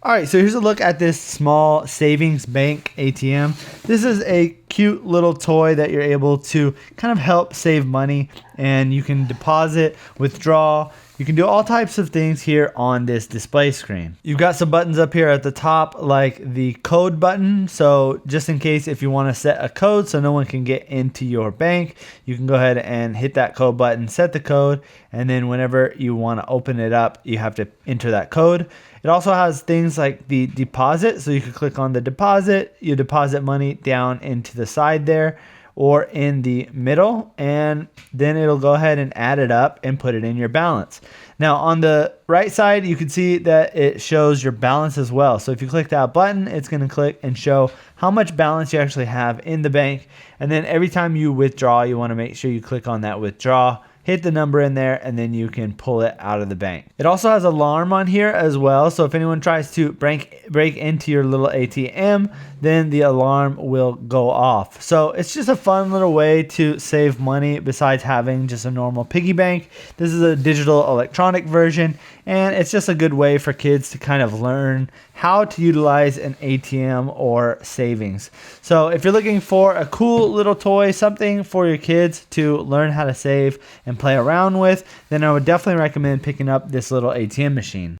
All right, so here's a look at this small savings bank ATM. This is a cute little toy that you're able to kind of help save money, and you can deposit, withdraw. You can do all types of things here on this display screen. You've got some buttons up here at the top, like the code button. So just in case if you want to set a code so no one can get into your bank, you can go ahead and hit that code button, set the code, and then whenever you want to open it up, you have to enter that code. It also has things like the deposit, so you can click on the deposit, you deposit money down into the side there or in the middle, and then it'll go ahead and add it up and put it in your balance. Now on the right side, you can see that it shows your balance as well. So if you click that button, it's going to click and show how much balance you actually have in the bank. And then every time you withdraw, you want to make sure you click on that withdraw, hit the number in there, and then you can pull it out of the bank. It also has alarm on here as well, so if anyone tries to break into your little ATM, then the alarm will go off. So it's just a fun little way to save money besides having just a normal piggy bank. This is a digital electronic version, and it's just a good way for kids to kind of learn how to utilize an ATM or savings. So if you're looking for a cool little toy, something for your kids to learn how to save and play around with, then I would definitely recommend picking up this little ATM machine.